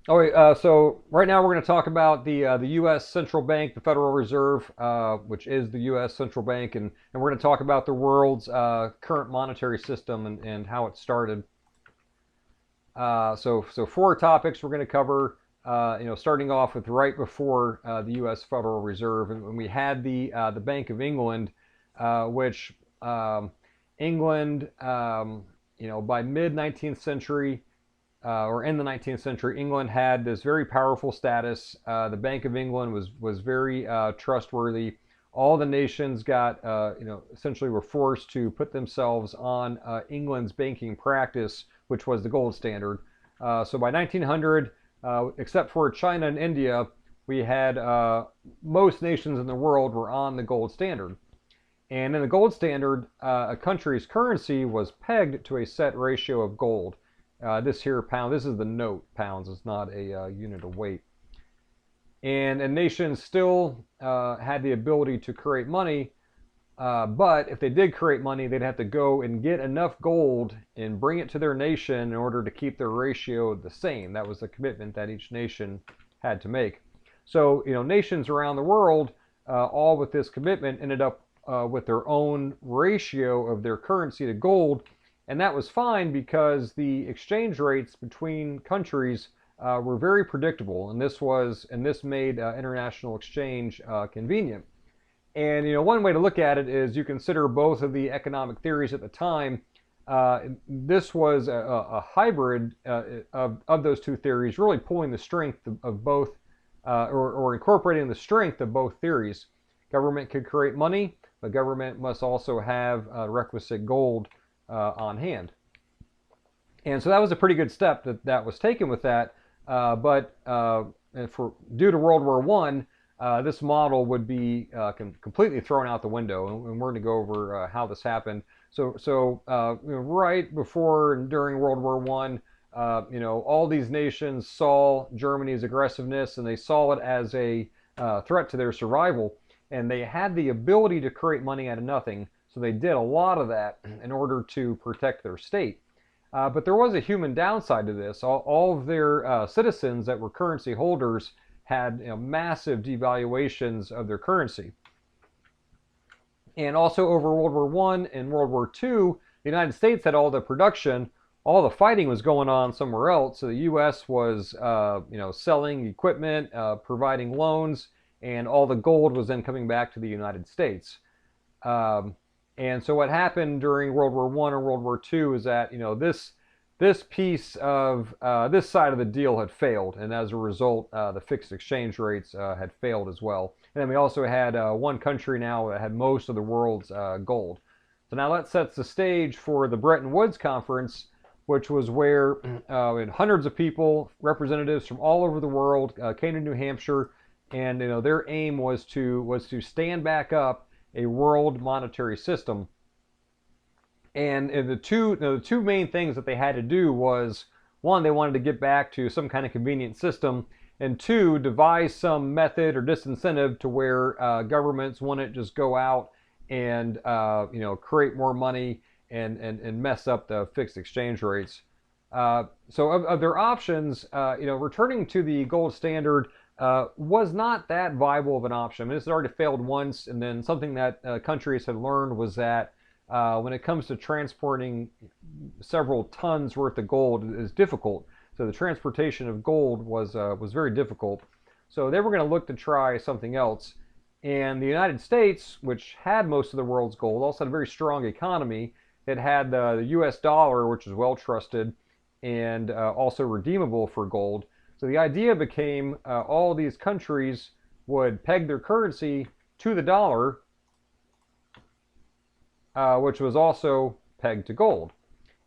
All right, so right now we're going to talk about the U.S. Central Bank, the Federal Reserve, which is the U.S. Central Bank, and we're going to talk about the world's current monetary system and how it started. So four topics we're going to cover. Starting off with right before the U.S. Federal Reserve, and when we had the Bank of England, which England, by mid 19th century or in the 19th century, England had this very powerful status. The Bank of England was very trustworthy. All the nations got, essentially were forced to put themselves on England's banking practice, which was the gold standard. So by 1900, except for China and India, we had most nations in the world were on the gold standard. And in the gold standard, a country's currency was pegged to a set ratio of gold. This here pound, this is the note pounds, it's not a unit of weight. And nations still had the ability to create money, but if they did create money, they'd have to go and get enough gold and bring it to their nation in order to keep their ratio the same. That was the commitment that each nation had to make. So, nations around the world, all with this commitment, ended up with their own ratio of their currency to gold. And that was fine because the exchange rates between countries were very predictable, and this made international exchange convenient. And one way to look at it is you consider both of the economic theories at the time. This was a hybrid of those two theories, really pulling the strength of both, or incorporating the strength of both theories. Government could create money, but government must also have requisite gold on hand. And so that was a pretty good step that was taken with that. But due to World War One, this model would be completely thrown out the window, and we're going to go over how this happened. So right before and during World War One, all these nations saw Germany's aggressiveness, and they saw it as a threat to their survival, and they had the ability to create money out of nothing. So they did a lot of that in order to protect their state. But there was a human downside to this. All of their citizens that were currency holders had massive devaluations of their currency. And also over World War One and World War Two, the United States had all the production. All the fighting was going on somewhere else. So the U.S. was selling equipment, providing loans, and all the gold was then coming back to the United States. And so what happened during World War One or World War Two is that this piece of this side of the deal had failed, and as a result, the fixed exchange rates had failed as well. And then we also had one country now that had most of the world's gold. So now that sets the stage for the Bretton Woods Conference, which was where hundreds of people, representatives from all over the world, came to New Hampshire, and their aim was to stand back up a world monetary system. And the two main things that they had to do was, one, they wanted to get back to some kind of convenient system, and two, devise some method or disincentive to where governments wouldn't just go out and create more money and mess up the fixed exchange rates. So of their options, returning to the gold standard was not that viable of an option. I mean, this had already failed once, and then something that countries had learned was that when it comes to transporting several tons worth of gold is difficult. So the transportation of gold was very difficult. So they were going to look to try something else. And the United States, which had most of the world's gold, also had a very strong economy. It had the U.S. dollar, which is well trusted and also redeemable for gold. So the idea became all these countries would peg their currency to the dollar, which was also pegged to gold.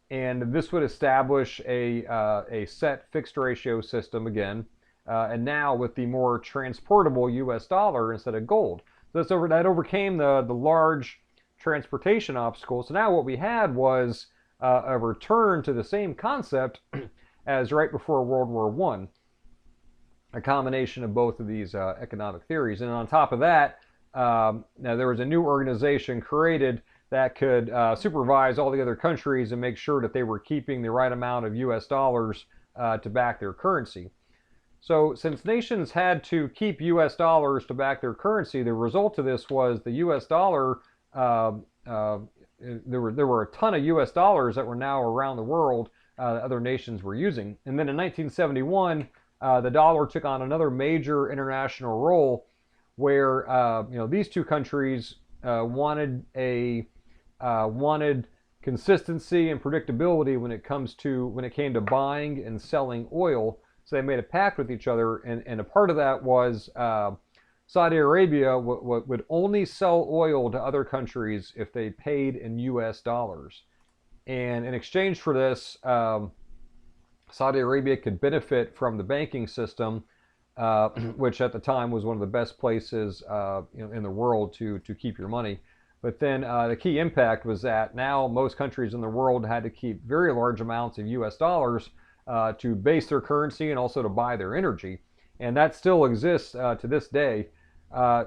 And this would establish a set fixed ratio system again, and now with the more transportable US dollar instead of gold. So that overcame the large transportation obstacle. So now what we had was a return to the same concept as right before World War One. A combination of both of these economic theories. And on top of that, now there was a new organization created that could supervise all the other countries and make sure that they were keeping the right amount of US dollars to back their currency. So since nations had to keep U.S. dollars to back their currency, the result of this was the U.S. dollar. Uh, uh, there were a ton of U.S. dollars that were now around the world that other nations were using. And then in 1971, the dollar took on another major international role, where these two countries wanted consistency and predictability when it came to buying and selling oil. So they made a pact with each other, and a part of that was Saudi Arabia would only sell oil to other countries if they paid in U.S. dollars. And in exchange for this, Saudi Arabia could benefit from the banking system, which at the time was one of the best places in the world to keep your money. But then the key impact was that now most countries in the world had to keep very large amounts of U.S. dollars to base their currency and also to buy their energy. And that still exists to this day.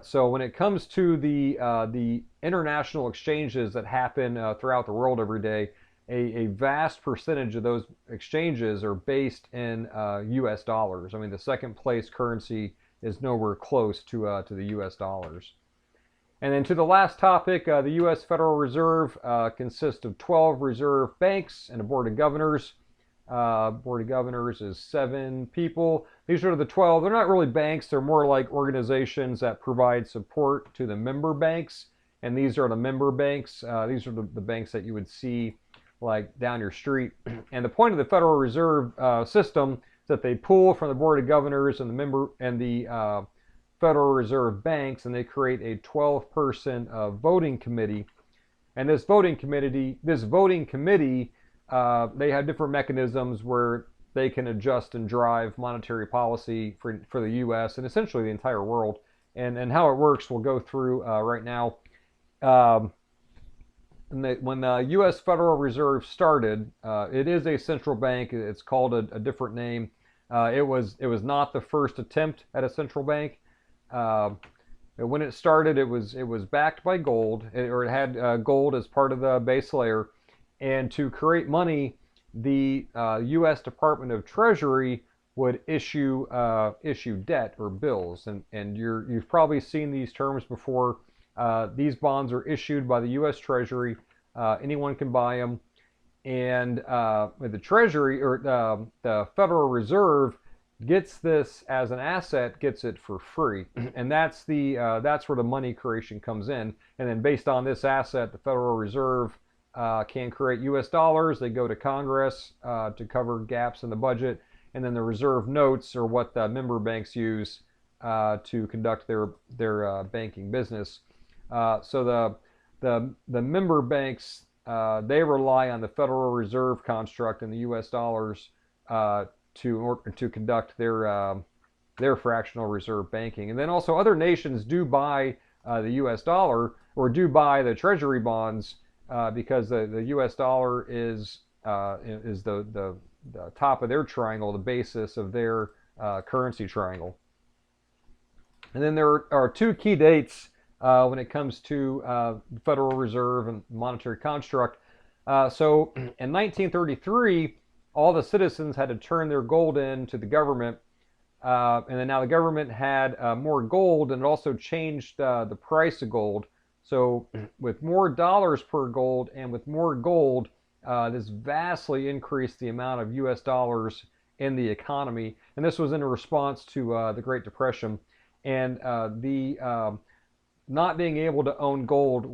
So when it comes to the international exchanges that happen throughout the world every day, a vast percentage of those exchanges are based in U.S. dollars. I mean, the second place currency is nowhere close to the U.S. dollars. And then to the last topic, the U.S. Federal Reserve consists of 12 reserve banks and a board of governors. Board of governors is 7 people. These are the 12. They're not really banks. They're more like organizations that provide support to the member banks. And these are the member banks. These are the banks that you would see like down your street. And the point of the Federal Reserve system is that they pull from the board of governors and the Federal Reserve banks, and they create a 12-person voting committee. And this voting committee, they have different mechanisms where they can adjust and drive monetary policy for the U.S. and essentially the entire world. And how it works, we'll go through right now. When the U.S. Federal Reserve started, it is a central bank. It's called a different name. It was not the first attempt at a central bank. When it started, it was backed by gold, or it had gold as part of the base layer. And to create money, the U.S. Department of Treasury would issue debt or bills, and you've probably seen these terms before. These bonds are issued by the U.S. Treasury. Anyone can buy them, and the Treasury or the Federal Reserve gets this as an asset, gets it for free, and that's where the money creation comes in. And then based on this asset, the Federal Reserve can create U.S. dollars. They go to Congress to cover gaps in the budget, and then the reserve notes are what the member banks use to conduct their banking business. So the member banks, they rely on the Federal Reserve construct and the U.S. dollars to conduct their fractional reserve banking. And then also other nations do buy the U.S. dollar, or do buy the Treasury bonds, because the U.S. dollar is the top of their triangle, the basis of their currency triangle. And then there are 2 key dates when it comes to the Federal Reserve and monetary construct. So in 1933, all the citizens had to turn their gold in to the government, and then now the government had more gold, and it also changed the price of gold. So with more dollars per gold and with more gold, this vastly increased the amount of U.S. dollars in the economy, and this was in response to the Great Depression. And not being able to own gold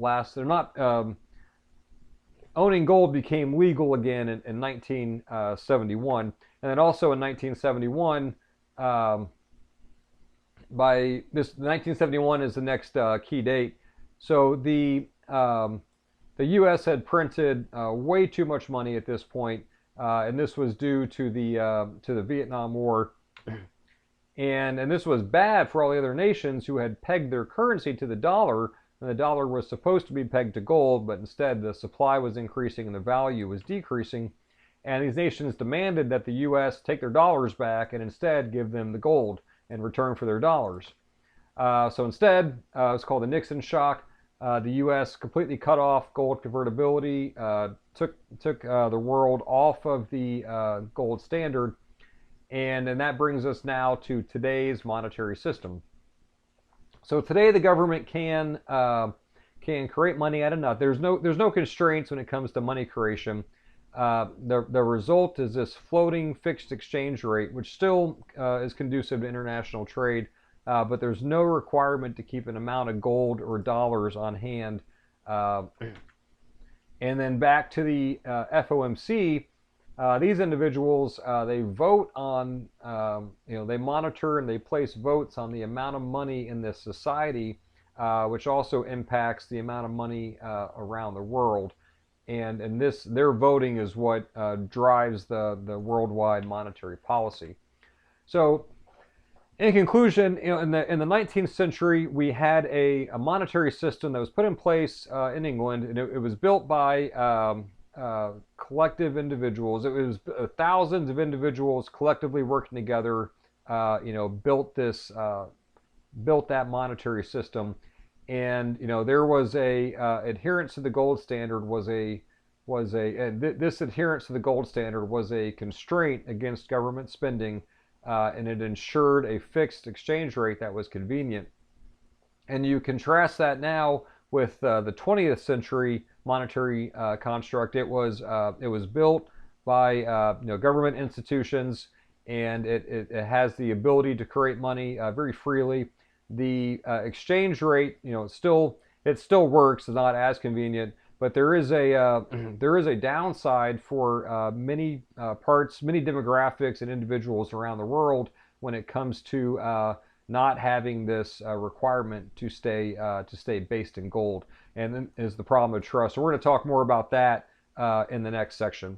owning gold became legal again in 1971. And then also in 1971, 1971 is the next key date. So the U.S. had printed way too much money at this point, and this was due to the Vietnam War. And this was bad for all the other nations who had pegged their currency to the dollar, and the dollar was supposed to be pegged to gold, but instead the supply was increasing and the value was decreasing. And these nations demanded that the U.S. take their dollars back and instead give them the gold in return for their dollars. So instead, it's called the Nixon shock. The U.S. completely cut off gold convertibility, took the world off of the gold standard. And that brings us now to today's monetary system. So today the government can create money out of nothing. There's no constraints when it comes to money creation. The result is this floating fixed exchange rate, which still is conducive to international trade, but there's no requirement to keep an amount of gold or dollars on hand. And then back to the FOMC, these individuals, they vote on, they monitor and they place votes on the amount of money in this society, which also impacts the amount of money around the world. And their voting is what drives the worldwide monetary policy. So, in conclusion, in the 19th century, we had a monetary system that was put in place in England, and it was built by collective individuals. It was thousands of individuals collectively working together, built that monetary system. And there was a adherence to the gold standard this adherence to the gold standard was a constraint against government spending, and it ensured a fixed exchange rate that was convenient. And you contrast that now with the 20th century monetary construct. It was built by government institutions, and it has the ability to create money very freely. The exchange rate, it still works. It's not as convenient, but there is a downside for many demographics and individuals around the world when it comes to not having this requirement to stay based in gold, and then is the problem of trust. So we're going to talk more about that in the next section.